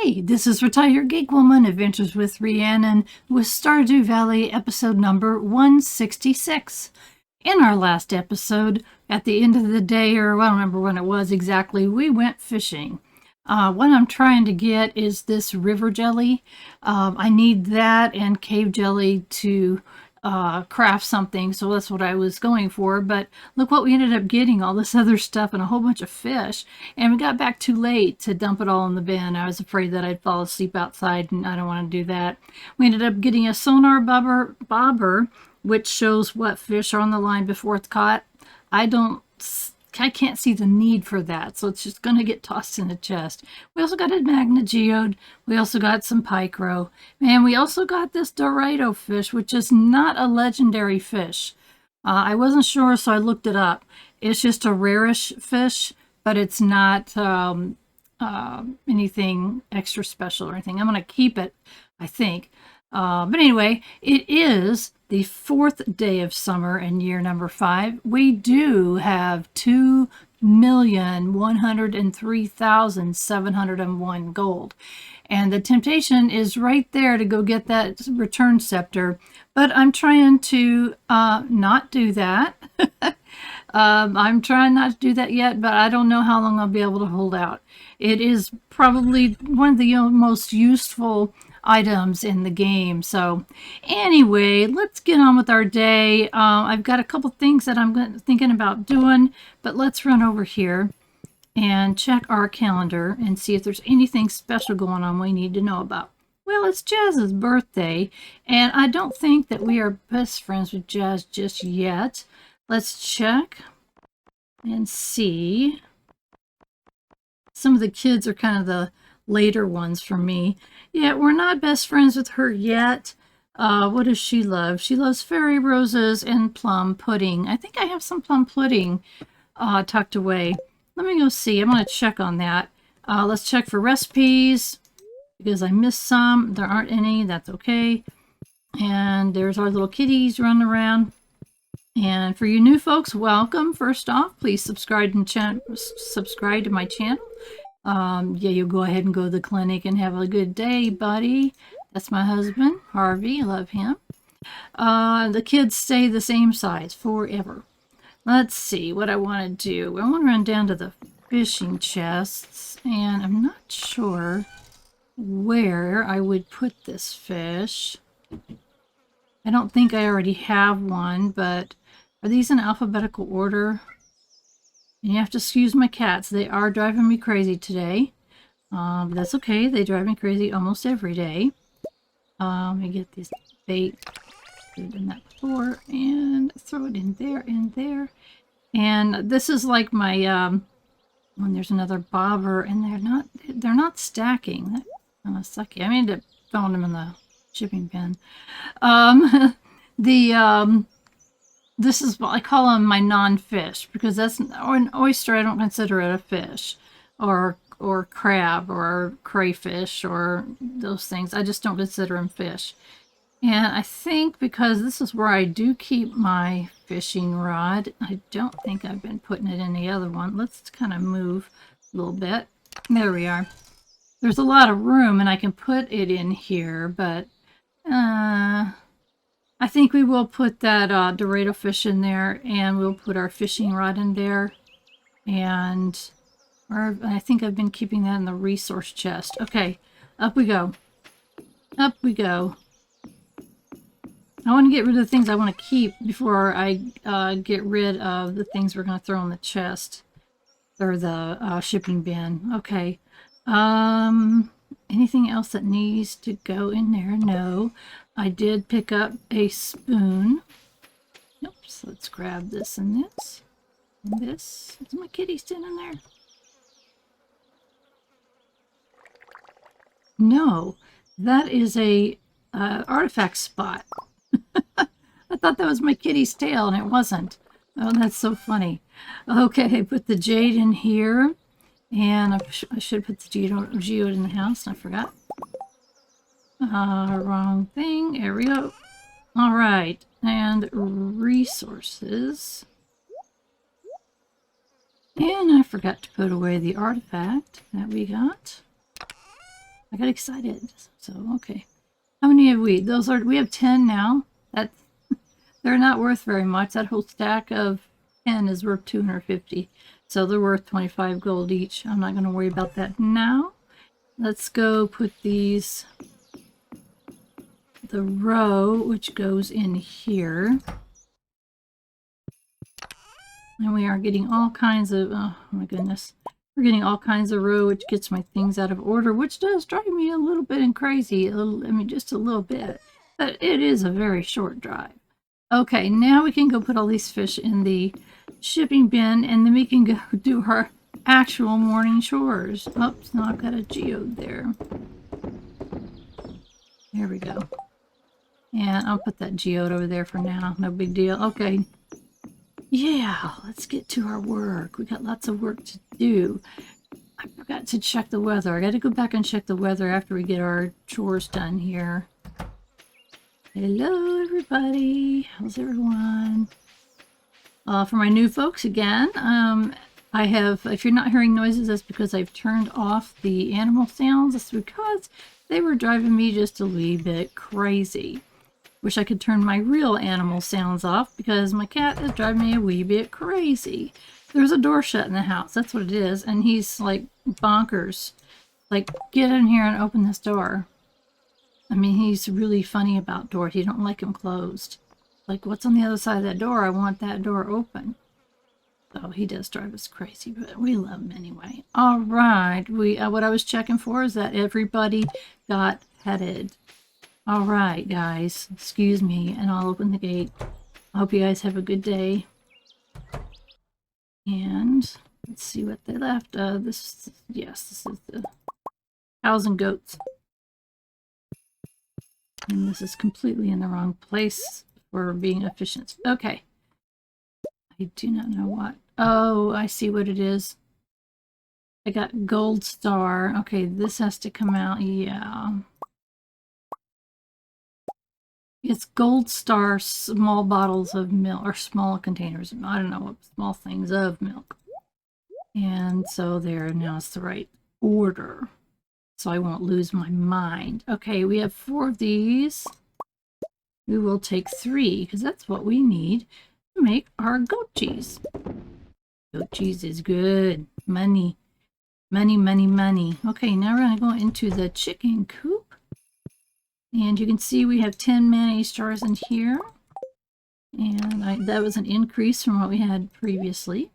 Hey, this is Retired Geek Woman Adventures with Rhiannon with Stardew Valley episode number 166. In our last episode, at the end of the day, or I don't remember when it was exactly, we went fishing. What I'm trying to get is this river jelly. I need that and cave jelly to craft something, so that's what I was going for. But look what we ended up getting, all this other stuff and a whole bunch of fish, and we got back too late to dump it all in the bin. I was afraid that I'd fall asleep outside, and I don't want to do that. We ended up getting a sonar bobber, which shows what fish are on the line before it's caught. I can't see the need for that, so it's just going to get tossed in the chest. We also got a magna geode. We also got some picro. And we also got this Dorado fish, which is not a legendary fish. I wasn't sure, so I looked it up. It's just a rarish fish, but it's not anything extra special or anything. I'm going to keep it, I think. But anyway, it is the 4th day of summer in year number 5. We do have 2,103,701 gold. And the temptation is right there to go get that return scepter. But I'm trying to not do that. I'm trying not to do that yet, but I don't know how long I'll be able to hold out. It is probably one of the most useful items in the game. So anyway, let's get on with our day. I've got a couple things that I'm thinking about doing, but let's run over here and check our calendar and see if there's anything special going on we need to know about. Well, it's Jazz's birthday, and I don't think that we are best friends with Jazz just yet. Let's check and see. Some of the kids are kind of the later ones for me. Yeah, we're not best friends with her yet. What does she love? She loves fairy roses and plum pudding. I think I have some plum pudding tucked away. Let me go see. I'm going to check on that. Let's check for recipes because I missed some. There aren't any. That's okay. And there's our little kitties running around. And for you new folks, welcome. First off, please subscribe to my channel. Yeah, you go ahead and go to the clinic and have a good day, buddy. That's my husband, Harvey. I love him. The kids stay the same size forever. Let's see what I want to do. I want to run down to the fishing chests, and I'm not sure where I would put this fish. I don't think I already have one, but are these in alphabetical order? And you have to excuse my cats. They are driving me crazy today. But that's okay. They drive me crazy almost every day. Let me get this bait. I've done that before. And throw it in there. And this is like my, when there's another bobber, and they're not stacking. That's kind of sucky. I mean, to found them in the shipping bin. This is what I call them, my non-fish, because that's an oyster. I don't consider it a fish, or crab, or crayfish, or those things. I just don't consider them fish. And I think because this is where I do keep my fishing rod, I don't think I've been putting it in the other one. Let's kind of move a little bit. There we are. There's a lot of room, and I can put it in here, but I think we will put that Dorado fish in there, and we'll put our fishing rod in there. And I think I've been keeping that in the resource chest. Okay, up we go. Up we go. I want to get rid of the things I want to keep before I get rid of the things we're going to throw in the chest. Or the shipping bin. Okay. Anything else that needs to go in there? No. I did pick up a spoon. Oops, let's grab this and this. And this. Is my kitty still in there? No. That is a artifact spot. I thought that was my kitty's tail, and it wasn't. Oh, that's so funny. Okay, I put the jade in here. And I should put the geode in the house, and I forgot. Wrong thing. There we go. All right. And resources. And I forgot to put away the artifact that we got. I got excited. So, okay. How many have we? We have 10 now. They're not worth very much. That whole stack of 10 is worth 250. So they're worth 25 gold each. I'm not going to worry about that now. Let's go put the row, which goes in here. And we are getting all kinds of, oh my goodness. We're getting all kinds of row, which gets my things out of order, which does drive me a little bit crazy. Just a little bit. But it is a very short drive. Okay, now we can go put all these fish in the shipping bin, and then we can go do our actual morning chores. Oops, now I've got a geode there. There we go. And I'll put that geode over there for now. No big deal. Okay. Yeah, let's get to our work. We got lots of work to do. I forgot to check the weather. I got to go back and check the weather after we get our chores done here. Hello, everybody. How's everyone? For my new folks, again, if you're not hearing noises, that's because I've turned off the animal sounds. That's because they were driving me just a wee bit crazy. Wish I could turn my real animal sounds off because my cat is driving me a wee bit crazy. There's a door shut in the house. That's what it is. And he's like bonkers. Like, get in here and open this door. I mean, he's really funny about doors. He don't like them closed. Like, what's on the other side of that door? I want that door open. So he does drive us crazy, but we love him anyway. All right. What I was checking for is that everybody got headed. All right, guys. Excuse me, and I'll open the gate. I hope you guys have a good day. And let's see what they left. This is the cows and goats. And this is completely in the wrong place for being efficient. Okay. I do not know what. Oh, I see what it is. I got gold star. Okay, this has to come out. Yeah. It's gold star small bottles of milk, or small containers. I don't know what small things of milk. And so there, now it's the right order. So I won't lose my mind. Okay, we have 4 of these. We will take 3, because that's what we need to make our goat cheese. Goat cheese is good. Money. Money, money, money. Okay, now we're going to go into the chicken coop. And you can see we have 10 mayonnaise jars in here. And that was an increase from what we had previously.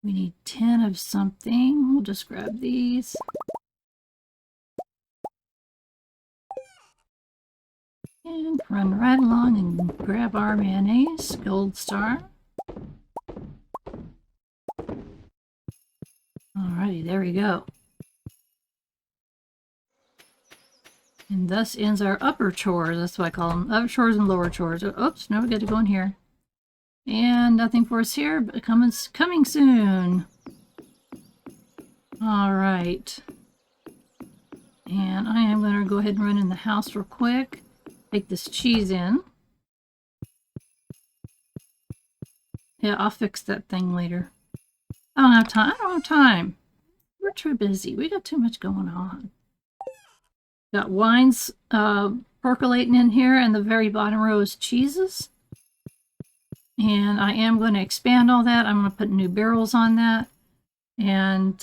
We need 10 of something. We'll just grab these. And run right along and grab our mayonnaise, gold star. Alrighty, there we go. And thus ends our upper chores. That's what I call them. Upper chores and lower chores. Oops, no, we got to go in here. And nothing for us here, but coming soon. Alright. And I am going to go ahead and run in the house real quick. Take this cheese in. Yeah, I'll fix that thing later. I don't have time. I don't have time. We're too busy. We got too much going on. Got wines percolating in here, and the very bottom row is cheeses. And I am going to expand all that. I'm going to put new barrels on that. And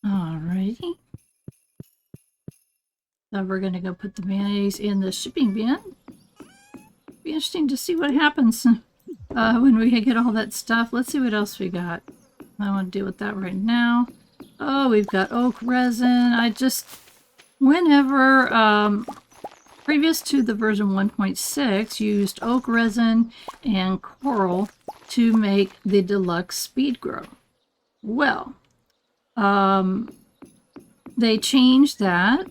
alrighty. So we're going to go put the mayonnaise in the shipping bin. Be interesting to see what happens when we get all that stuff. Let's see what else we got. I want to deal with that right now. Oh, we've got oak resin. Whenever, previous to the version 1.6, used oak resin and coral to make the deluxe speed grow. Well, they changed that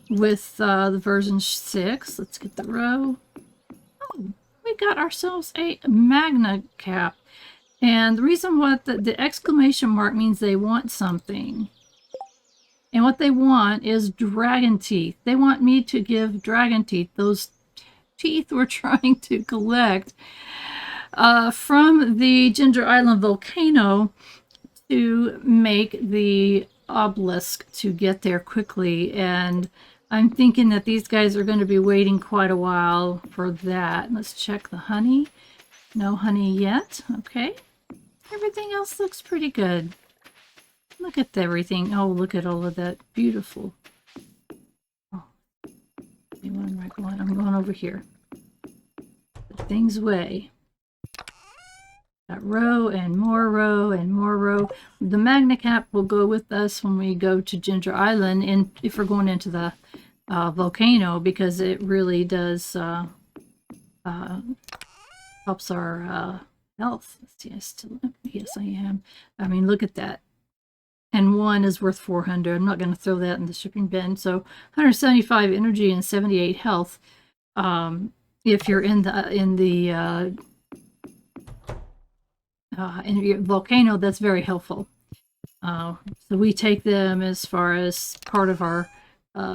with the version 6. Let's get the row. Oh, we got ourselves a magna cap. And the reason what the exclamation mark means they want something. And what they want is dragon teeth. They want me to give dragon teeth, those teeth we're trying to collect from the Ginger Island volcano to make the obelisk to get there quickly. And I'm thinking that these guys are going to be waiting quite a while for that. Let's check the honey. No honey yet. Okay. Everything else looks pretty good. Look at everything. Oh, look at all of that. Beautiful. Oh. Where am I going? I'm going over here. Put things away. Got row and more row and more row. The magna cap will go with us when we go to Ginger Island, and if we're going into the volcano, because it really does helps our health. Yes, I am. I mean, look at that. And one is worth 400. I'm not going to throw that in the shipping bin. So 175 energy and 78 health. If you're in the your volcano, that's very helpful. So we take them as far as part of our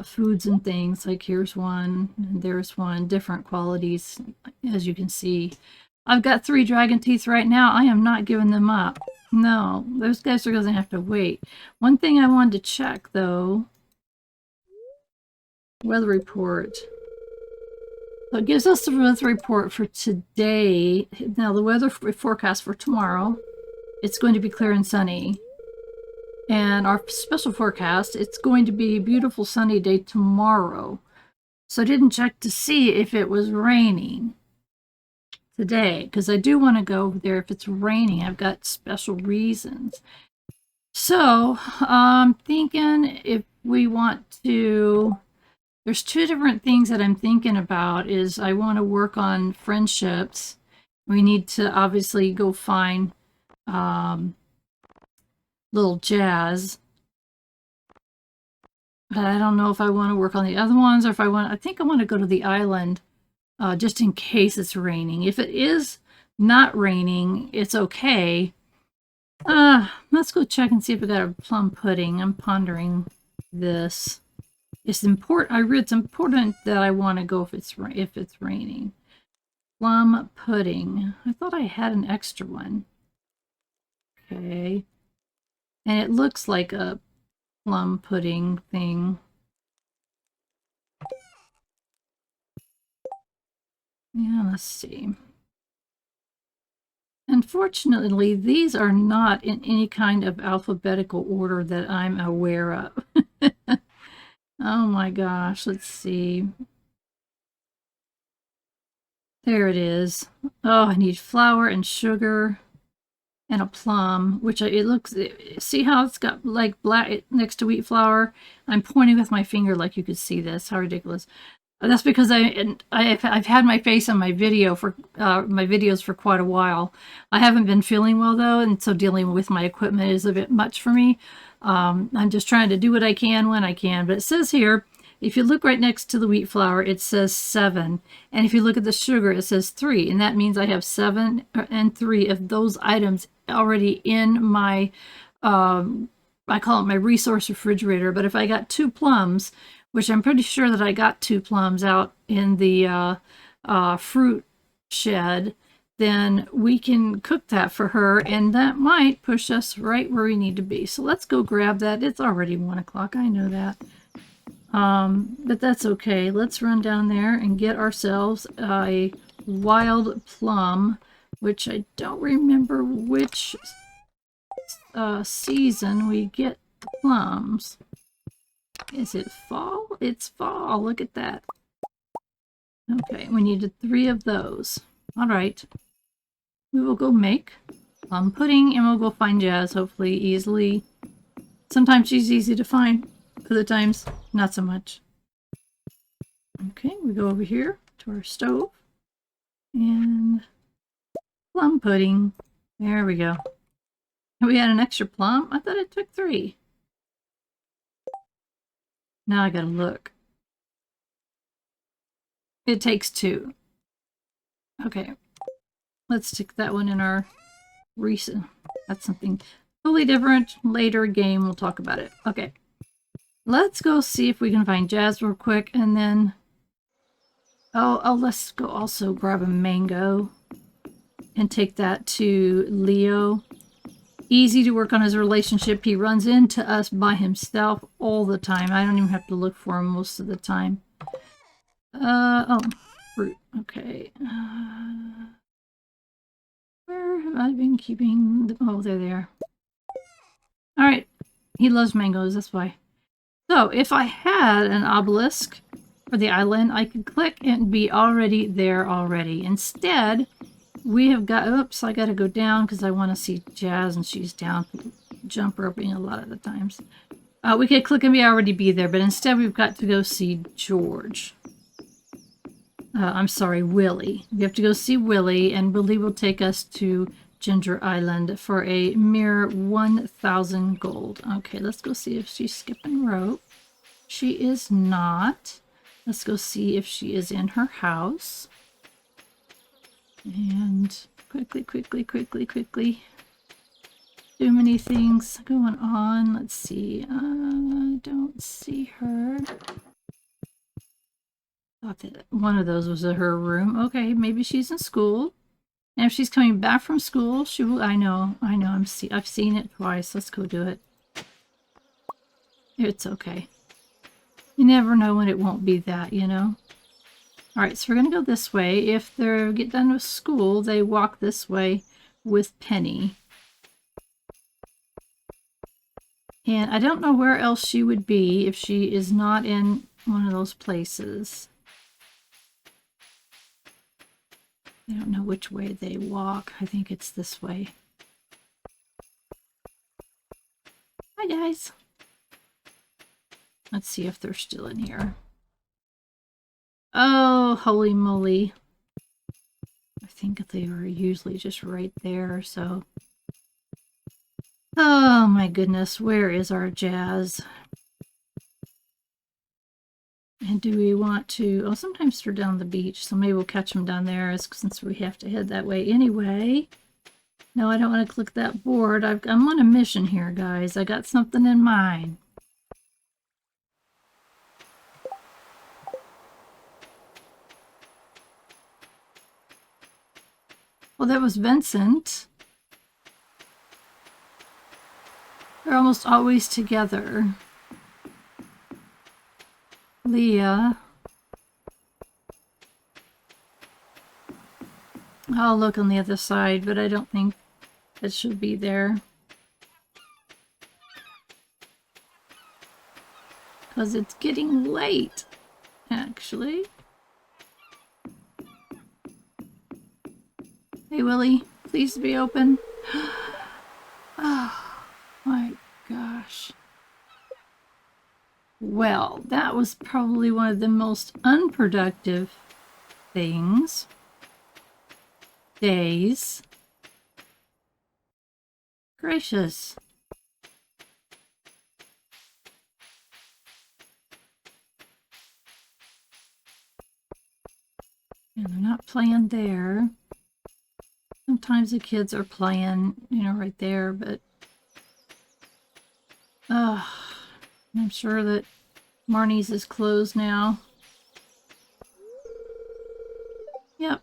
foods and things. Like here's one, and there's one. Different qualities, as you can see. I've got 3 dragon teeth right now. I am not giving them up. No, those guys are going to have to wait. One thing I wanted to check, though, weather report. So it gives us the weather report for today. Now, the weather forecast for tomorrow, it's going to be clear and sunny. And our special forecast, it's going to be a beautiful sunny day tomorrow. So I didn't check to see if it was raining today, because I do want to go over there if it's raining. I've got special reasons. So I'm thinking if we want to, there's 2 different things that I'm thinking about. Is I want to work on friendships. We need to obviously go find little Jazz. But I don't know if I want to work on the other ones, or if I think I want to go to the island just in case it's raining. If it is not raining, it's okay. Let's go check and see if we got a plum pudding. I'm pondering this. It's important. It's important that I want to go if it's raining. Plum pudding. I thought I had an extra one. Okay. And it looks like a plum pudding thing. Yeah, let's see. Unfortunately, these are not in any kind of alphabetical order that I'm aware of. Oh my gosh, let's see. There it is. Oh, I need flour and sugar and a plum, which it looks, see how it's got like black next to wheat flour? I'm pointing with my finger like you could see this. How ridiculous. That's because I've had my face on my video for my videos for quite a while. I haven't been feeling well though, and so dealing with my equipment is a bit much for me. I'm just trying to do what I can when I can. But it says here, if you look right next to the wheat flour, it says 7, and if you look at the sugar, it says 3, and that means I have 7 and 3 of those items already in my I call it my resource refrigerator. But if I got 2 plums, which I'm pretty sure that I got 2 plums out in the fruit shed, then we can cook that for her, and that might push us right where we need to be. So let's go grab that. It's already 1 o'clock. I know that. But that's okay. Let's run down there and get ourselves a wild plum, which I don't remember which season we get plums. Is it fall? It's fall. Look at that. Okay, we needed 3 of those. All right. We will go make plum pudding, and we'll go find Jazz, hopefully easily. Sometimes she's easy to find. Other times, not so much. Okay, we go over here to our stove. And plum pudding. There we go. We had an extra plum? I thought it took 3. Now I gotta look. It takes 2. Okay. Let's stick that one in our recent. That's something totally different. Later game, we'll talk about it. Okay. Let's go see if we can find Jazz real quick, and then Oh, let's go also grab a mango and take that to Leo. Easy to work on his relationship. He runs into us by himself all the time. I don't even have to look for him most of the time. Oh, fruit. Okay. Where have I been keeping the... Oh, there they are. Alright. He loves mangoes, that's why. So, if I had an obelisk for the island, I could click and be already there already. Instead, we have got... Oops, I gotta go down because I want to see Jazz, and she's down jump roping a lot of the times. We could click and be already be there, but instead we've got to go see George. I'm sorry, Willie. We have to go see Willie, and Willie will take us to Ginger Island for a mere 1,000 gold. Okay, let's go see if she's skipping rope. She is not. Let's go see if she is in her house. And quickly. Too many things going on. Let's see. Don't see her. Thought that one of those was her room. Okay, maybe she's in school. And if she's coming back from school, she will... I know. I've seen it twice. Let's go do it. It's okay. You never know when it won't be that, you know? Alright, so we're going to go this way. If they get done with school, they walk this way with Penny. And I don't know where else she would be if she is not in one of those places. I don't know which way they walk. I think it's this way. Hi, guys. Let's see if they're still in here. Oh, holy moly. I think they were usually just right there, so... Oh my goodness, where is our Jazz? And do we want to... Oh, sometimes they're down the beach, so maybe we'll catch them down there since we have to head that way anyway. No, I don't want to click that board. I'm on a mission here, guys. I got something in mind. Well, that was Vincent. They're almost always together. Leah. I'll look on the other side, but I don't think it should be there. Because it's getting late, actually. Hey, Willie, please be open. Oh, my gosh. Well, that was probably one of the most unproductive days. Gracious. And they're not playing there. Sometimes the kids are playing, you know, right there, but I'm sure that Marnie's is closed now. Yep.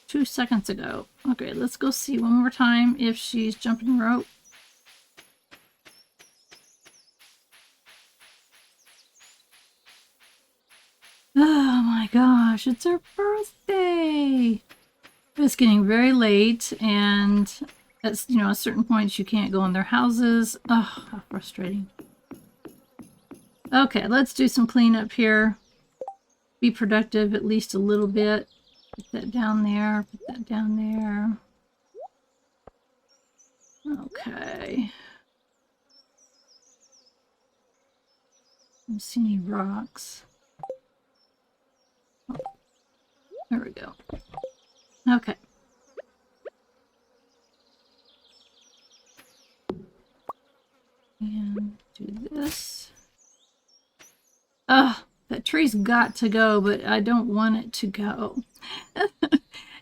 2 seconds ago. Okay, let's go see one more time if she's jumping rope. Oh my gosh, it's her birthday! It's getting very late, and at, you know, at certain points you can't go in their houses. Oh, how frustrating. Okay, let's do some cleanup here. Be productive at least a little bit. Put that down there, put that down there. Okay. I don't see any rocks. Oh, there we go. Okay. And do this. Ugh, that tree's got to go, but I don't want it to go.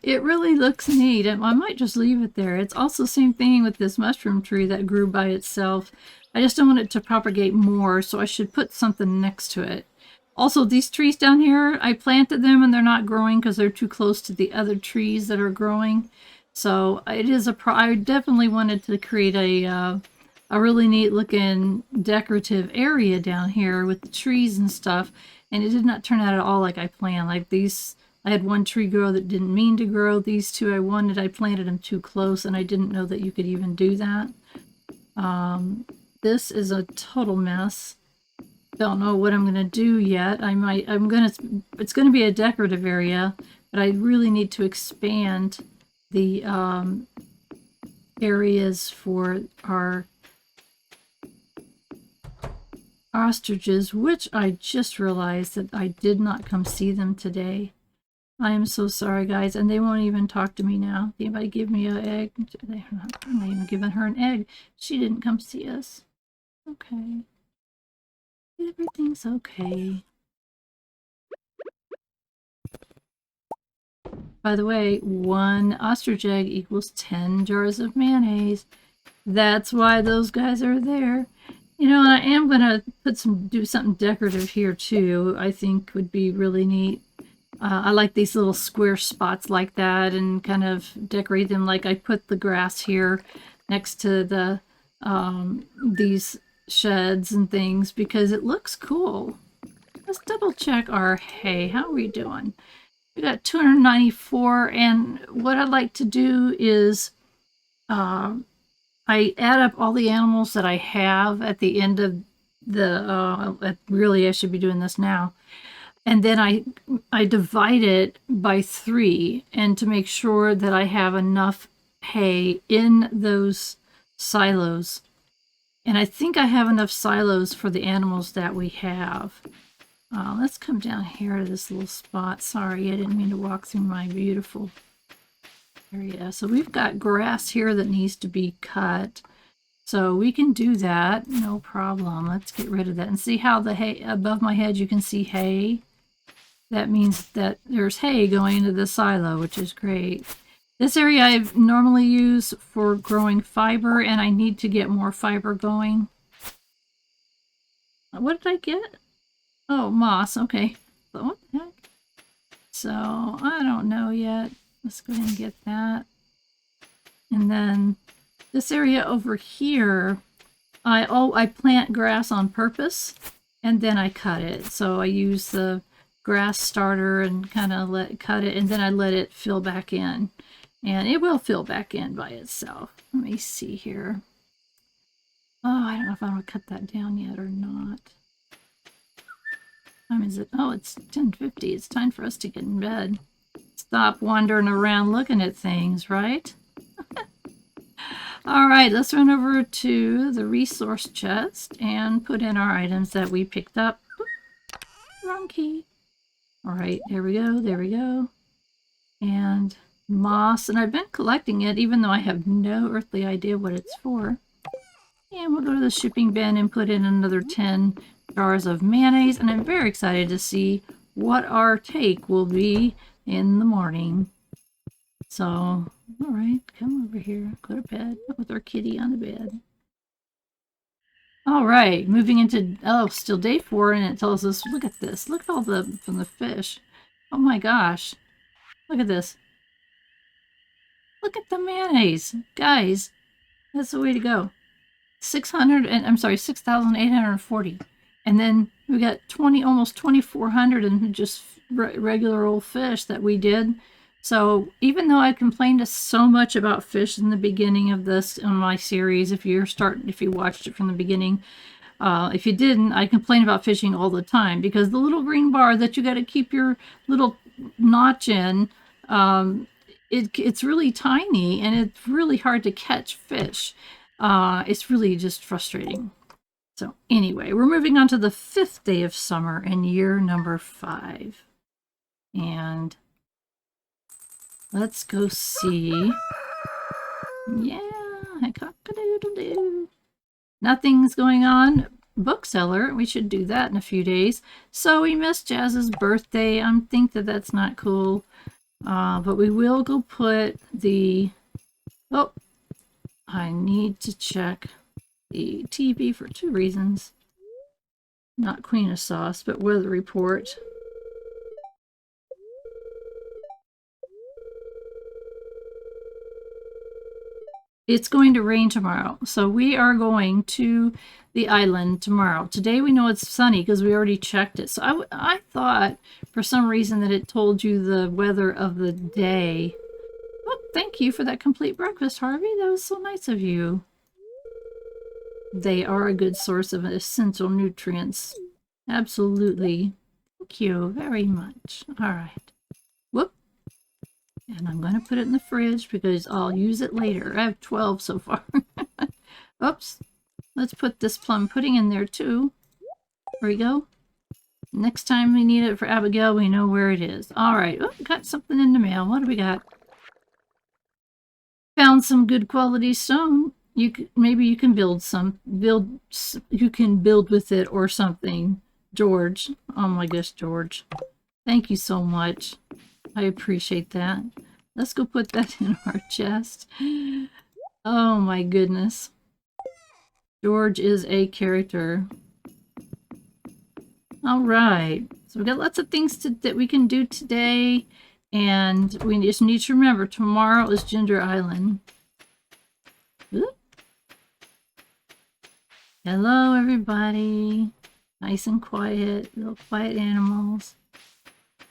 It really looks neat, and I might just leave it there. It's also the same thing with this mushroom tree that grew by itself. I just don't want it to propagate more, so I should put something next to it. Also, these trees down here, I planted them and they're not growing because they're too close to the other trees that are growing. So it is I definitely wanted to create a really neat looking decorative area down here with the trees and stuff. And it did not turn out at all like I planned. Like these, I had one tree grow that didn't mean to grow. These two I planted them too close and I didn't know that you could even do that. This is a total mess. Don't know what I'm going to do yet. It's going to be a decorative area, but I really need to expand the areas for our ostriches, which I just realized that I did not come see them today. I am so sorry, guys, and they won't even talk to me now. Anybody give me an egg? I'm not even giving her an egg. She didn't come see us. Okay. Everything's okay. By the way, 1 ostrich egg equals 10 jars of mayonnaise. That's why those guys are there. You know, and I am gonna do something decorative here too. I think would be really neat. I like these little square spots like that, and kind of decorate them. Like I put the grass here next to the these sheds and things because it looks cool. Let's double check our hay. How are we doing? We got 294, and what I'd like to do is I add up all the animals that I have at the end of the, really I should be doing this now. And then I divide it by 3, and to make sure that I have enough hay in those silos. And I think I have enough silos for the animals that we have. Let's come down here to this little spot. Sorry, I didn't mean to walk through my beautiful area. So we've got grass here that needs to be cut. So we can do that, no problem. Let's get rid of that. And see how the hay above my head, you can see hay. That means that there's hay going into the silo, which is great. This area I normally use for growing fiber, and I need to get more fiber going. What did I get? Oh, moss. Okay. But what the heck? So I don't know yet. Let's go ahead and get that. And then this area over here, I plant grass on purpose, and then I cut it. So I use the grass starter and kind of cut it, and then I let it fill back in. And it will fill back in by itself. Let me see here. Oh, I don't know if I'm going to cut that down yet or not. What time is it? Oh, it's 10:50. It's time for us to get in bed. Stop wandering around looking at things, right? All right, let's run over to the resource chest and put in our items that we picked up. Oop, wrong key. All right, there we go, there we go. And moss, and I've been collecting it even though I have no earthly idea what it's for. And we'll go to the shipping bin and put in another 10 jars of mayonnaise, and I'm very excited to see what our take will be in the morning. So, all right, come over here, go to bed with our kitty on the bed. All right, moving into, oh, still day 4, and it tells us, look at this, look at all from the fish. Oh my gosh, look at this. Look at the mayonnaise, guys. That's the way to go. 6,840. And then we got almost 2,400 and just regular old fish that we did. So even though I complained so much about fish in the beginning of this on my series, if you watched it from the beginning, if you didn't, I complain about fishing all the time because the little green bar that you got to keep your little notch in, it's really tiny and it's really hard to catch fish. It's really just frustrating. So anyway, we're moving on to the 5th day of summer in year number 5. And let's go see. Yeah, cock-a-doodle-doo. Nothing's going on. Bookseller, we should do that in a few days. So we missed Jazz's birthday. I think that's not cool. But we will go put the... Oh, I need to check the TV for 2 reasons. Not Queen of Sauce, but weather report. It's going to rain tomorrow, so we are going to the island tomorrow. Today we know it's sunny because we already checked it. So I thought for some reason that it told you the weather of the day. Oh, thank you for that complete breakfast, Harvey. That was so nice of you. They are a good source of essential nutrients. Absolutely. Thank you very much. All right. Whoop. And I'm going to put it in the fridge because I'll use it later. I have 12 so far. Oops. Let's put this plum pudding in there too. There we go. Next time we need it for Abigail, we know where it is. All right. Oh, got something in the mail. What do we got? Found some good quality stone. Maybe you can build you can build with it or something. George. Oh my gosh, George. Thank you so much. I appreciate that. Let's go put that in our chest. Oh my goodness. George is a character. All right. So we've got lots of things that we can do today. And we just need to remember, tomorrow is Ginger Island. Ooh. Hello, everybody. Nice and quiet, little quiet animals.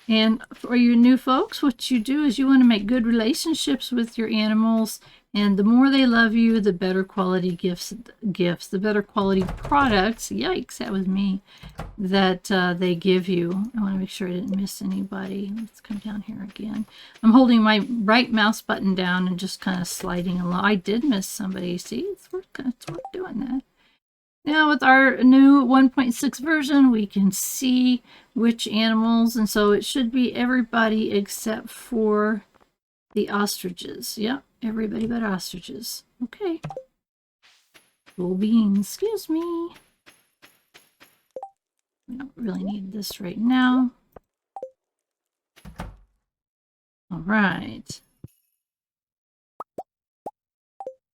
And for you new folks, what you do is you want to make good relationships with your animals. And the more they love you, the better quality gifts, the better quality products, yikes, that was me, that they give you. I want to make sure I didn't miss anybody. Let's come down here again. I'm holding my right mouse button down and just kind of sliding along. I did miss somebody. See, it's worth doing that. Now with our new 1.6 version, we can see which animals, and so it should be everybody except for the ostriches. Yep, everybody but ostriches. Okay. Cool beans, excuse me. We don't really need this right now. All right.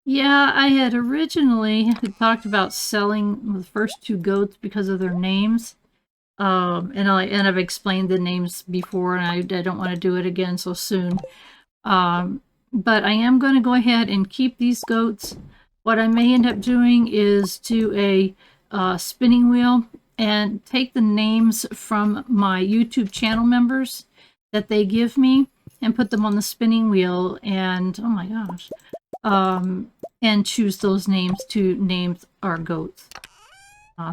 Yeah, I had originally talked about selling the first two goats because of their names. And I've explained the names before, and I don't want to do it again so soon. But I am going to go ahead and keep these goats. What I may end up doing is do a spinning wheel and take the names from my YouTube channel members that they give me and put them on the spinning wheel, and oh my gosh, and choose those names to name our goats.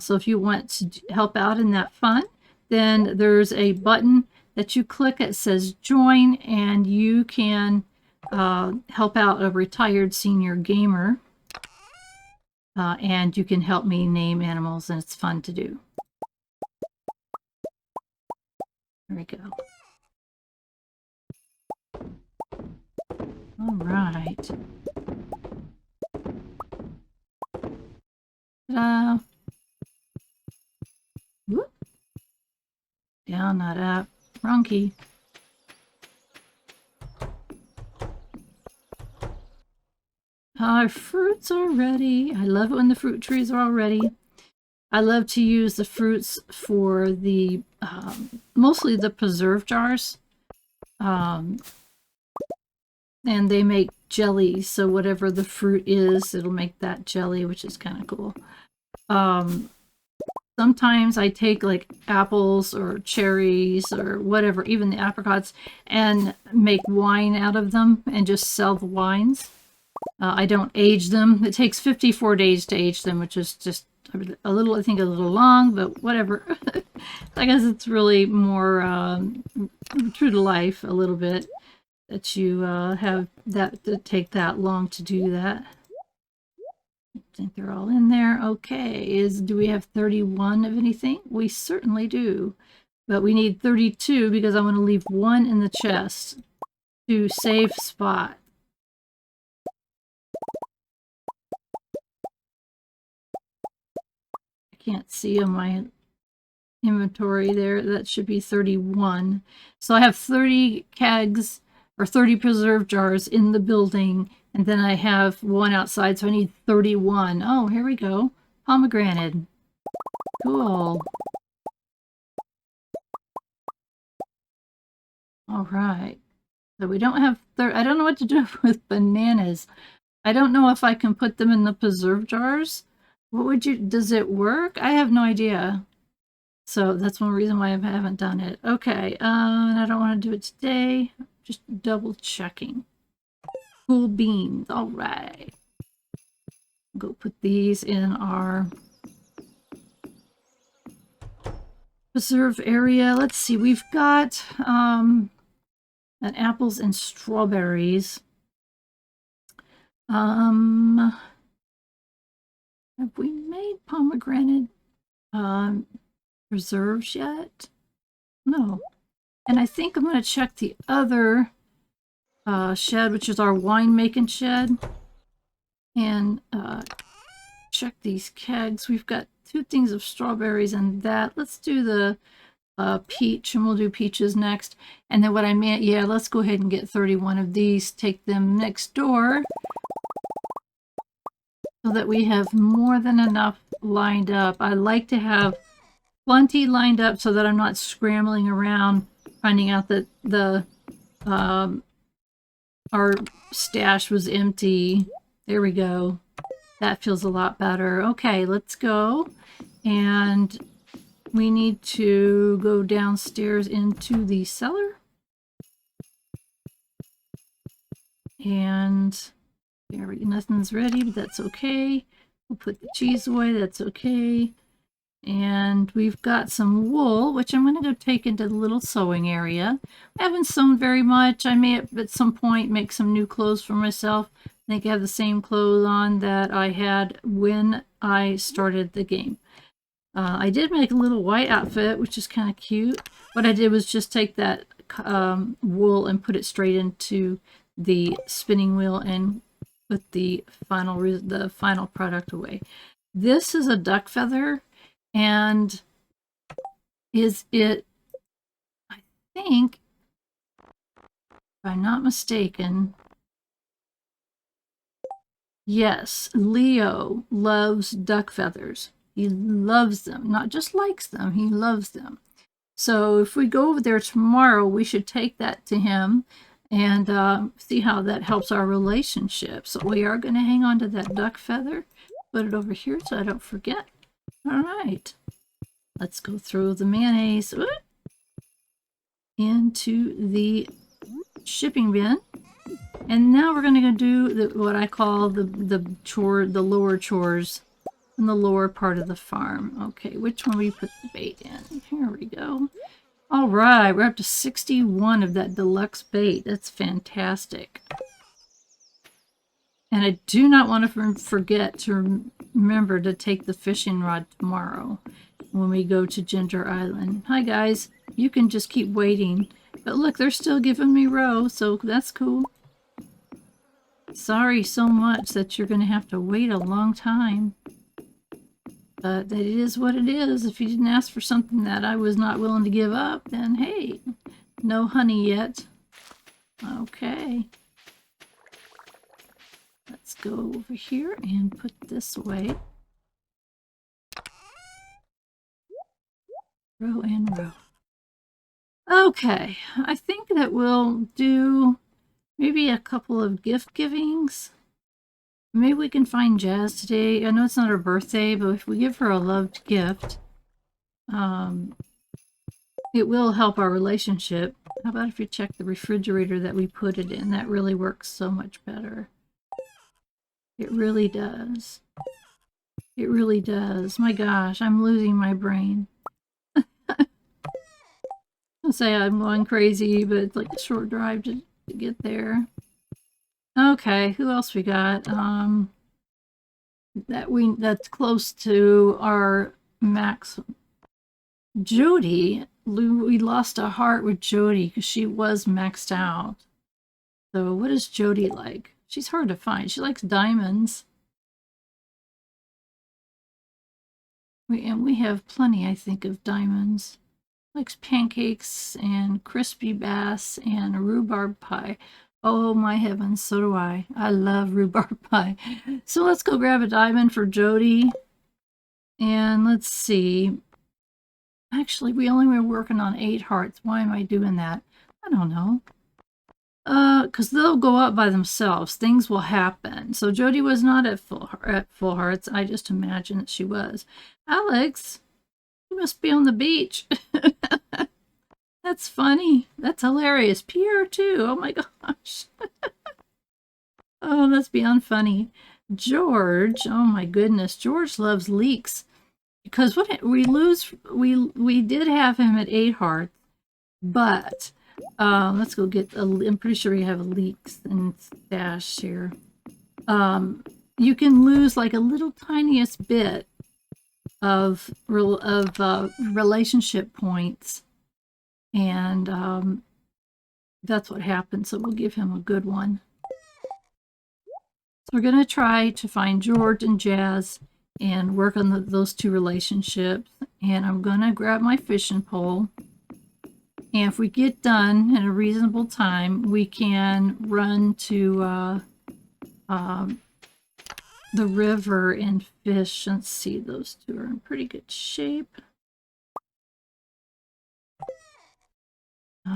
So if you want to help out in that fun, then there's a button that you click that says join, and you can help out a retired senior gamer, and you can help me name animals, and it's fun to do. There we go. All right. Whoop. Down, not up. Wrong key. Our fruits are ready. I love it when the fruit trees are all ready. I love to use the fruits for the mostly the preserve jars. And they make jellies, so whatever the fruit is, it'll make that jelly, which is kind of cool. Sometimes I take like apples or cherries or whatever, even the apricots, and make wine out of them and just sell the wines. I don't age them. It takes 54 days to age them, which is just a little, I think a little long, but whatever. I guess it's really more true to life a little bit that you have that to take that long to do that. I think they're all in there. Okay, do we have 31 of anything? We certainly do, but we need 32 because I'm going to leave one in the chest to save spot. I can't see on my inventory there. That should be 31. So I have 30 kegs or 30 preserve jars in the building, and then I have one outside, so I need 31. Oh, here we go. Pomegranate. Cool. right. So we don't have, I don't know what to do with bananas. I don't know if I can put them in the preserve jars. What would you, does it work? I have no idea. So that's one reason why I haven't done it. Okay, and I don't want to do it today. Just double checking. Cool beans, all right. Go put these in our preserve area. Let's see, we've got an apples and strawberries. Have we made pomegranate preserves yet? No. And I think I'm going to check the other shed, which is our winemaking shed, and check these kegs. We've got 2 things of strawberries and that. Let's do the peach, and we'll do peaches next. And then what I meant, yeah, let's go ahead and get 31 of these, take them next door, so that we have more than enough lined up. I like to have plenty lined up so that I'm not scrambling around finding out that the our stash was empty. There we go. That feels a lot better. Okay, let's go. And we need to go downstairs into the cellar. And there we go. Nothing's ready, but that's okay. We'll put the cheese away. That's okay. And we've got some wool, which I'm going to go take into the little sewing area. I haven't sewn very much. I may at some point make some new clothes for myself. I think I have the same clothes on that I had when I started the game. I did make a little white outfit, which is kind of cute. What I did was just take that wool and put it straight into the spinning wheel and put the final product away. This is a duck feather, and is it, I think, if I'm not mistaken, yes, Leo loves duck feathers. He loves them, not just likes them, he loves them. So if we go over there tomorrow, we should take that to him and see how that helps our relationship. So we are going to hang on to that duck feather, put it over here so I don't forget. All right, let's go throw the mayonnaise into the shipping bin. And now we're going to do what I call the lower chores in the lower part of the farm. Okay, which one we put the bait in? Here we go. All right, we're up to 61 of that deluxe bait. That's fantastic. And I do not want to forget to remember to take the fishing rod tomorrow when we go to Ginger Island. Hi guys, you can just keep waiting. But look, they're still giving me roe, so that's cool. Sorry so much that you're going to have to wait a long time. But it is what it is. If you didn't ask for something that I was not willing to give up, then hey, no honey yet. Okay. Let's go over here and put this away. Row and row. Okay, I think that we'll do maybe a couple of gift givings. Maybe we can find Jazz today. I know it's not her birthday, but if we give her a loved gift, it will help our relationship. How about if you check the refrigerator that we put it in? That really works so much better. It really does. It really does. My gosh, I'm losing my brain. I'll say I'm going crazy, but it's like a short drive to get there. Okay, who else we got? That's close to our max. Jody, we lost a heart with Jody because she was maxed out. So what is Jody like? She's hard to find. She likes diamonds. We have plenty, I think, of diamonds. Likes pancakes and crispy bass and rhubarb pie. Oh my heavens, so do I. I love rhubarb pie. So let's go grab a diamond for Jody. And let's see. Actually, we only were working on 8 hearts. Why am I doing that? I don't know. Because they'll go up by themselves. Things will happen. So Jody was not at full hearts. I just imagine that she was. Alex, you must be on the beach. That's funny. That's hilarious. Pierre too. Oh my gosh. Oh, that's beyond funny. George. Oh my goodness. George loves leeks. Because what we did have him at 8 hearts, but let's go get I'm pretty sure we have leeks and stash here. You can lose like a little tiniest bit of relationship points, and that's what happened. So we'll give him a good one. So we're gonna try to find George and Jazz and work on those 2 relationships. And I'm gonna grab my fishing pole. And if we get done in a reasonable time, we can run to the river and fish. Let's see, those 2 are in pretty good shape.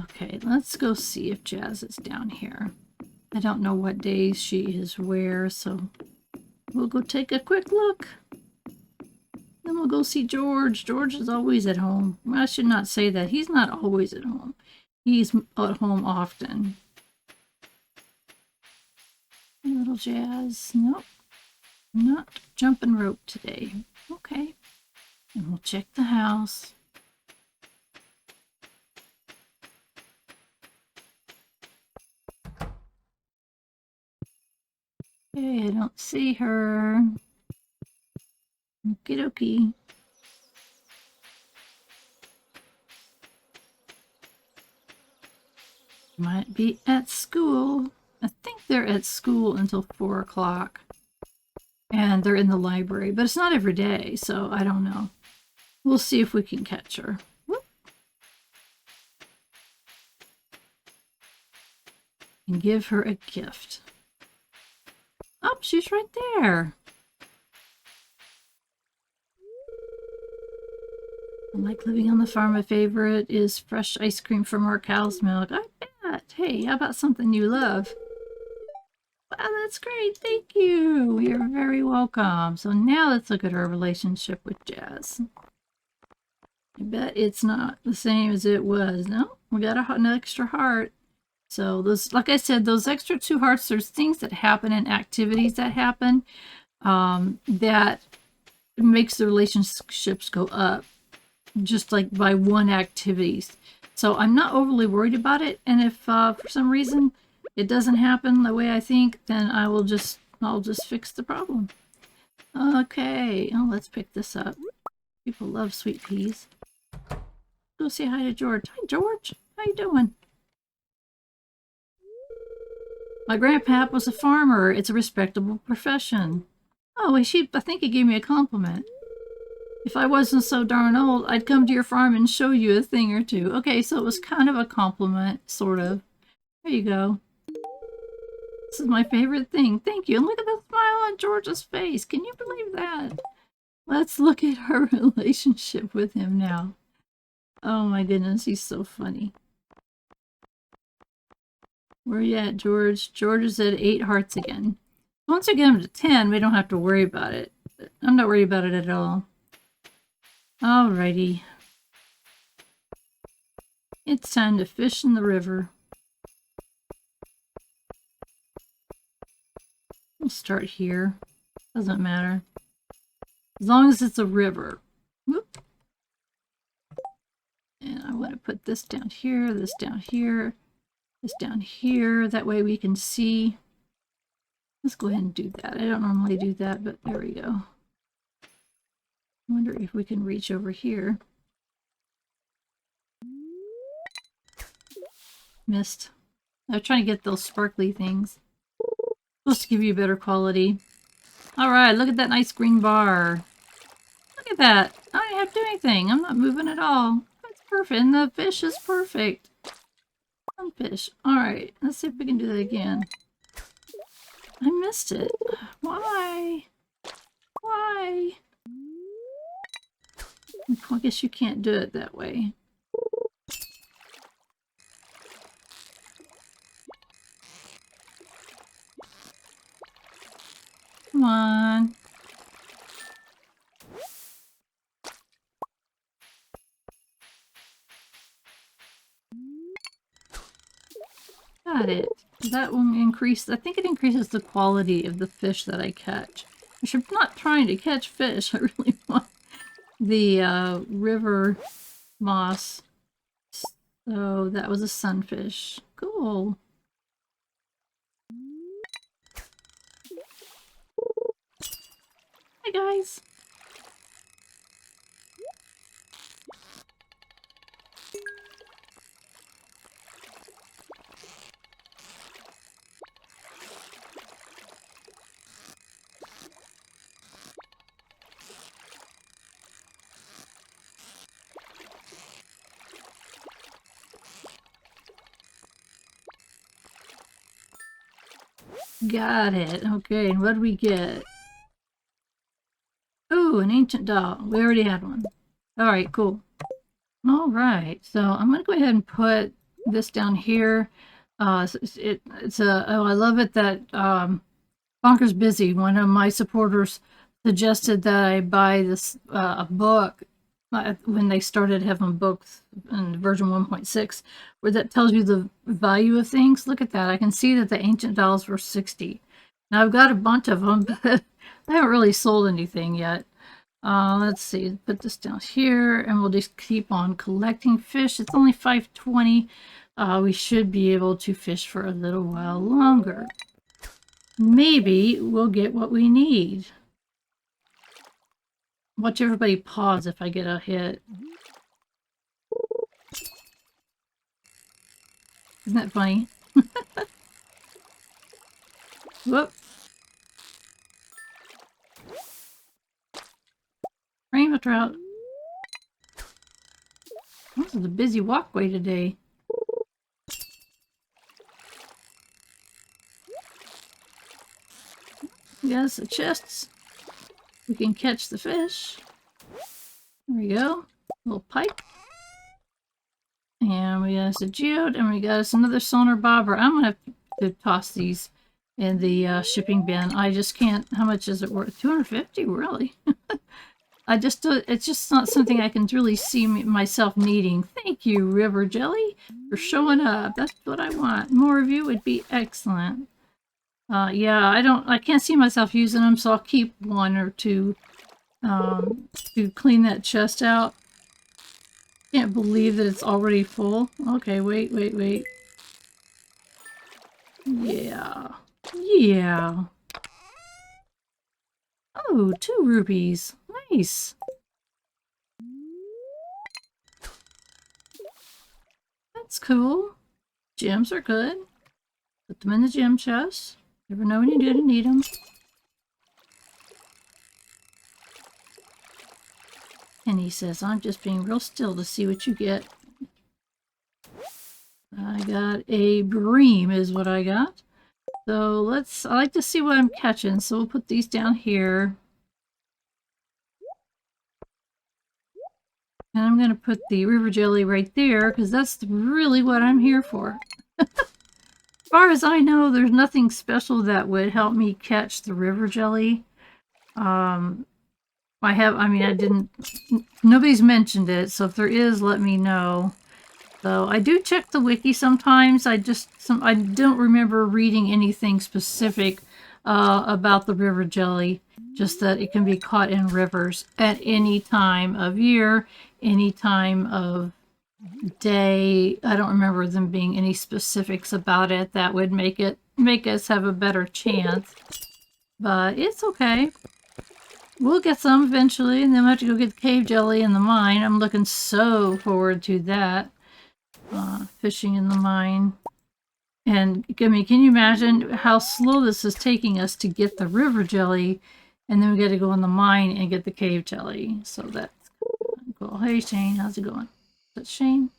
Okay, let's go see if Jazz is down here. I don't know what days she is where, so we'll go take a quick look. Then we'll go see George. George is always at home. Well, I should not say that. He's not always at home. He's at home often. Hey, little Jazz. Nope. Not jumping rope today. Okay. And we'll check the house. Okay, I don't see her. Okie dokie. Might be at school. I think they're at school until 4 o'clock. And they're in the library, but it's not every day, so I don't know. We'll see if we can catch her. Whoop. And give her a gift. Oh, she's right there. I like living on the farm. My favorite is fresh ice cream from our cow's milk. I bet. Hey, how about something you love? Wow, that's great. Thank you. You're very welcome. So now let's look at our relationship with Jazz. I bet it's not the same as it was. No, we got an extra heart. So those, like I said, those extra 2 hearts, there's things that happen and activities that happen that makes the relationships go up just like by 1 activity. So I'm not overly worried about it. And if for some reason it doesn't happen the way I think, then I'll just fix the problem. Okay, oh, let's pick this up. People love sweet peas. Go say hi to George. Hi, George. How you doing? My grandpap was a farmer. It's a respectable profession. Oh, I think he gave me a compliment. If I wasn't so darn old, I'd come to your farm and show you a thing or 2. Okay, so it was kind of a compliment, sort of. There you go. This is my favorite thing. Thank you. And look at the smile on George's face. Can you believe that? Let's look at her relationship with him now. Oh my goodness, he's so funny. Where you at, George? George is at 8 hearts again. Once I get him to 10, we don't have to worry about it. I'm not worried about it at all. Alrighty. It's time to fish in the river. We'll start here. Doesn't matter. As long as it's a river. Whoop. And I want to put this down here, this down here, this down here. That way we can see. Let's go ahead and do that. I don't normally do that, but there we go. I wonder if we can reach over here. Missed. I was trying to get those sparkly things. Supposed to give you better quality. Alright, look at that nice green bar. Look at that. I don't have to do anything. I'm not moving at all. That's perfect. And the fish is perfect. One fish. Alright, let's see if we can do that again. I missed it. Why? Why? I guess you can't do it that way. Come on. Got it. That will increase, I think it increases the quality of the fish that I catch. Which I'm not trying to catch fish. I really want the river moss. So that was a sunfish. Cool. Hi guys. Got it. Okay, and what do we get? Oh, an ancient doll. We already had one. Alright, cool. Alright, so I'm going to go ahead and put this down here. It's a, oh, I love it that Bonkers Busy, one of my supporters, suggested that I buy this a book when they started having books in version 1.6 where that tells you the value of things. Look at that. I can see that the ancient dolls were 60. Now I've got a bunch of them, but I haven't really sold anything yet. Let's see, put this down here and we'll just keep on collecting fish. It's only 5:20. We should be able to fish for a little while longer. Maybe we'll get what we need. Watch everybody pause if I get a hit. Isn't that funny? Whoop. Rainbow trout. This is a busy walkway today. Yes, the chests. We can catch the fish. There we go. Little pike. And we got us a geode, and we got us another sonar bobber. I'm gonna have to toss these in the shipping bin. I just can't. How much is it worth? 250, really? I just it's just not something I can really see myself needing. Thank you, River Jelly, for showing up. That's what I want. More of you would be excellent. Yeah, I can't see myself using them, so I'll keep one or two to clean that chest out. Can't believe that it's already full. Okay, wait. Yeah. Yeah. Oh, 2 rubies. Nice. That's cool. Gems are good. Put them in the gem chest. Never know when you didn't need them. And he says, I'm just being real still to see what you get. I got a bream is what I got. So I like to see what I'm catching. So we'll put these down here. And I'm going to put the river jelly right there because that's really what I'm here for. As far as I know, there's nothing special that would help me catch the river jelly. Nobody's mentioned it, so if there is, let me know. So I do check the wiki sometimes. I don't remember reading anything specific about the river jelly, just that it can be caught in rivers at any time of year, any time of day. I don't remember them being any specifics about it that would make us have a better chance. But it's okay. We'll get some eventually, and then we'll have to go get the cave jelly in the mine. I'm looking so forward to that. Fishing in the mine. And I mean, can you imagine how slow this is taking us to get the river jelly, and then we got to go in the mine and get the cave jelly. So that's cool. Hey Shane, how's it going? Is that Shane?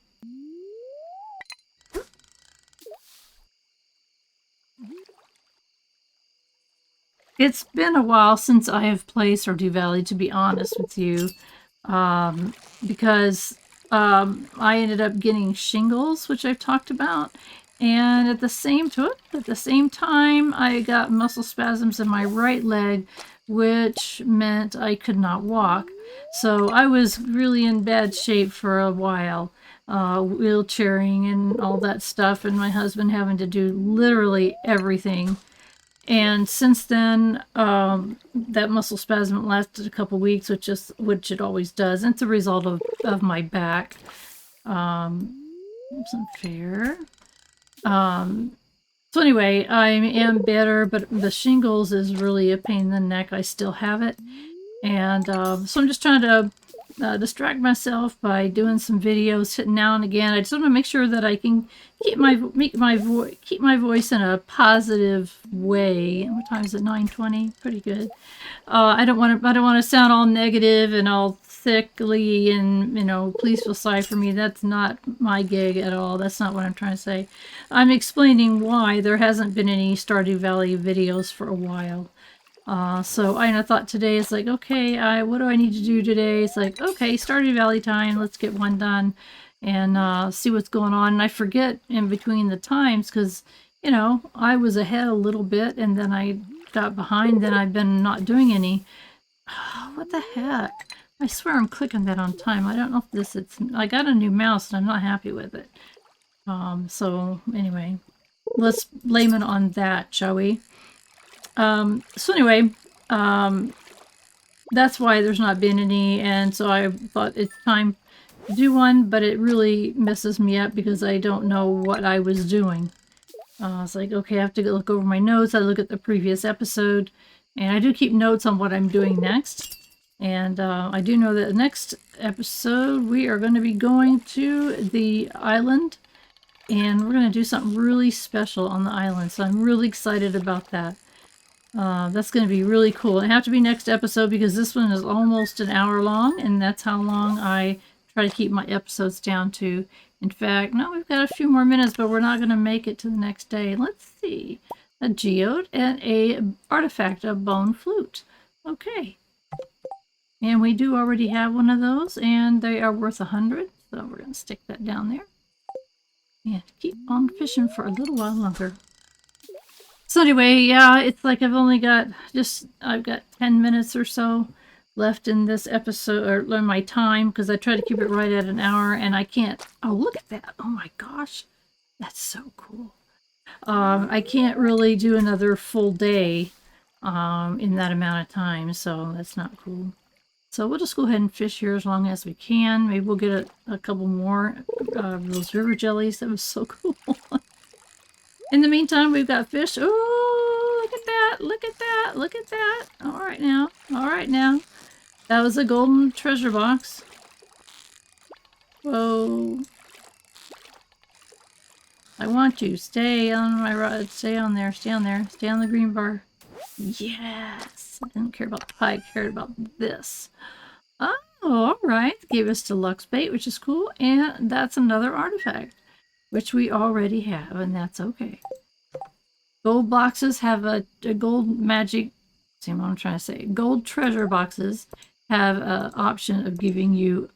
It's been a while since I have played Stardew Valley, to be honest with you, because I ended up getting shingles, which I've talked about, And at the same time, I got muscle spasms in my right leg, which meant I could not walk. So I was really in bad shape for a while, wheelchairing and all that stuff, and my husband having to do literally everything. And since then, that muscle spasm lasted a couple weeks, which it always does. And it's a result of my back. It's unfair. So anyway, I am better, but the shingles is really a pain in the neck. I still have it. And so I'm just trying to distract myself by doing some videos now and again. I just want to make sure that I can keep my voice in a positive way. What time is it? 9:20. Pretty good. I don't want to sound all negative and all sickly and, you know, please feel sorry for me. That's not my gig at all. That's not what I'm trying to say. I'm explaining why there hasn't been any Stardew Valley videos for a while. So I thought today is like, okay, what do I need to do today? It's like, okay, Stardew Valley time. Let's get one done and see what's going on. And I forget in between the times because, you know, I was ahead a little bit and then I got behind. Then I've been not doing any. What the heck? I swear I'm clicking that on time. I don't know if I got a new mouse and I'm not happy with it. So anyway, let's blame it on that, shall we? So anyway, that's why there's not been any, and so I thought it's time to do one, but it really messes me up because I don't know what I was doing. It's like, okay, I have to look over my notes. I look at the previous episode, and I do keep notes on what I'm doing next. And I do know that the next episode we are going to be going to the island, and we're going to do something really special on the island. So I'm really excited about that. That's going to be really cool. It have to be next episode because this one is almost an hour long, and that's how long I try to keep my episodes down to. In fact, no, we've got a few more minutes, but we're not going to make it to the next day. Let's see. A geode and a artifact, a bone flute. Okay. And we do already have one of those, and they are worth 100. So we're going to stick that down there. And keep on fishing for a little while longer. So anyway, yeah, it's like I've got 10 minutes or so left in this episode, or my time, because I try to keep it right at an hour, and I can't. Oh, look at that. Oh my gosh. That's so cool. I can't really do another full day in that amount of time, so that's not cool. So we'll just go ahead and fish here as long as we can. Maybe we'll get a couple more of those river jellies. That was so cool. In the meantime, we've got fish. Oh, look at that. Look at that. Look at that. All right now. All right now. That was a golden treasure box. Whoa. I want you. Stay on my rod. Stay on there. Stay on there. Stay on the green bar. Yes. I didn't care about the pie. I cared about this. Oh, all right. Gave us deluxe bait, which is cool. And that's another artifact, which we already have, and that's okay. Gold boxes have a gold magic, see what I'm trying to say, gold treasure boxes have an option of giving you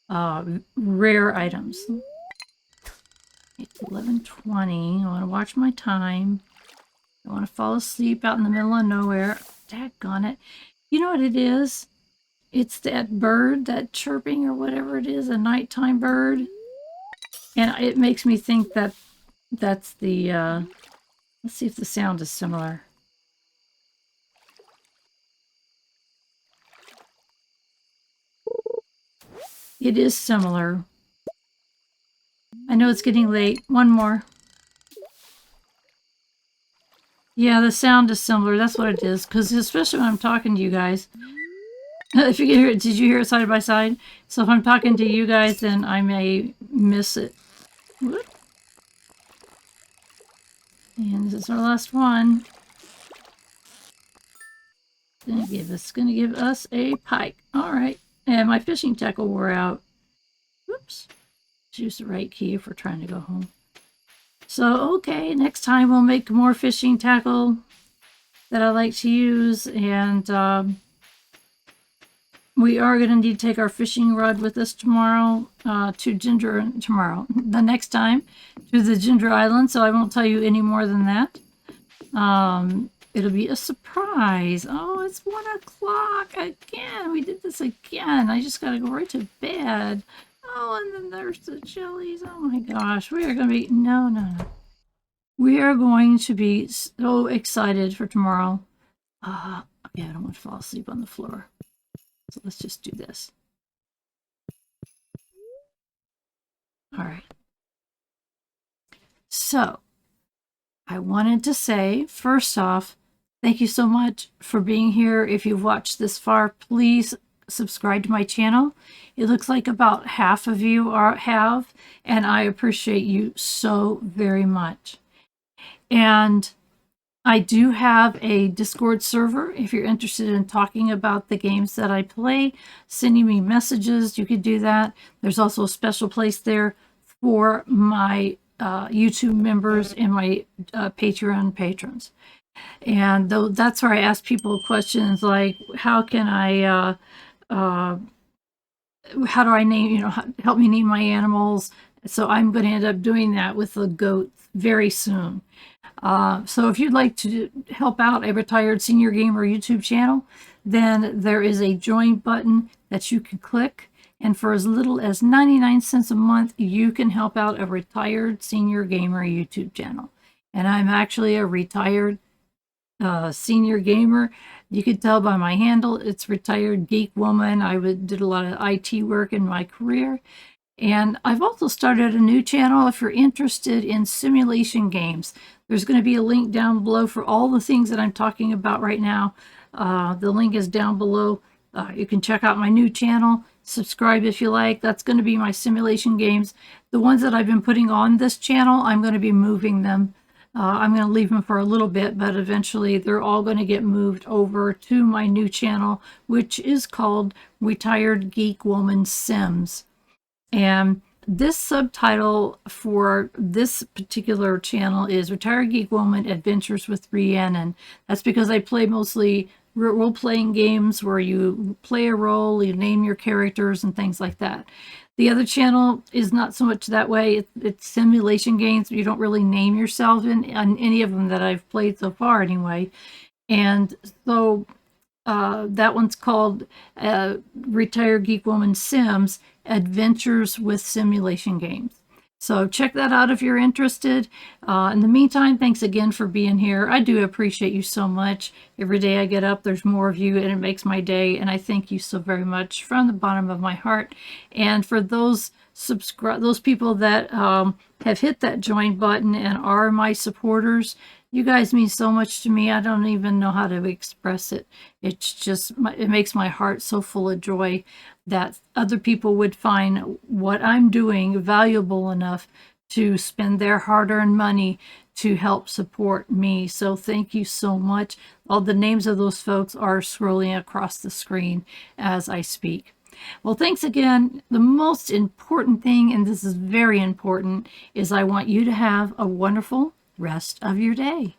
rare items. It's 11:20, I want to watch my time. I want to fall asleep out in the middle of nowhere. Daggone it. You know what it is? It's that bird, that chirping or whatever it is, a nighttime bird. And it makes me think that that's the, let's see if the sound is similar. It is similar. I know it's getting late. One more. Yeah, the sound is similar. That's what it is. Because especially when I'm talking to you guys. If you can hear it, did you hear it side by side? So if I'm talking to you guys, then I may miss it. Whoop. And this is our last one. It's gonna give us a pike. All right. And my fishing tackle wore out. Whoops. Choose the right key if we're trying to go home. So, okay, next time we'll make more fishing tackle that I like to use, and we are going to need to take our fishing rod with us tomorrow the next time to the Ginger Island, so I won't tell you any more than that. It'll be a surprise. Oh, it's 1 o'clock again. We did this again. I just got to go right to bed. Oh, and then there's the jellies. Oh my gosh. We are going to be, no. We are going to be so excited for tomorrow. Okay, I don't want to fall asleep on the floor. So let's just do this. All right. So I wanted to say, first off, thank you so much for being here. If you've watched this far, please subscribe to my channel. It looks like about half of you have, and I appreciate you so very much. And I do have a Discord server. If you're interested in talking about the games that I play, sending me messages, you could do that. There's also a special place there for my YouTube members and my Patreon patrons. And that's where I ask people questions like, how can I, how do I name, help me name my animals? So I'm going to end up doing that with the goats very soon. So if you'd like to help out a retired senior gamer YouTube channel, then there is a join button that you can click. And for as little as 99 cents a month, you can help out a retired senior gamer YouTube channel. And I'm actually a retired senior gamer. You could tell by my handle, it's Retired Geek Woman. I did a lot of IT work in my career. And I've also started a new channel if you're interested in simulation games. There's going to be a link down below for all the things that I'm talking about right now. The link is down below. You can check out my new channel. Subscribe if you like. That's going to be my simulation games. The ones that I've been putting on this channel, I'm going to be moving them. I'm going to leave them for a little bit, but eventually they're all going to get moved over to my new channel, which is called Retired Geek Woman Sims. And this subtitle for this particular channel is Retired Geek Woman Adventures with Rhiannon. That's because I play mostly role-playing games where you play a role, you name your characters and things like that. The other channel is not so much that way. It's simulation games. You don't really name yourself in any of them that I've played so far anyway. And so that one's called Retired Geek Woman Sims Adventures with Simulation Games. So check that out if you're interested. In the meantime, thanks again for being here. I do appreciate you so much. Every day I get up, there's more of you, and it makes my day. And I thank you so very much from the bottom of my heart. And for those people that have hit that join button and are my supporters, you guys mean so much to me. I don't even know how to express it. It's just, it makes my heart so full of joy that other people would find what I'm doing valuable enough to spend their hard-earned money to help support me. So thank you so much. All the names of those folks are scrolling across the screen as I speak. Well, thanks again. The most important thing, and this is very important, is I want you to have a wonderful rest of your day.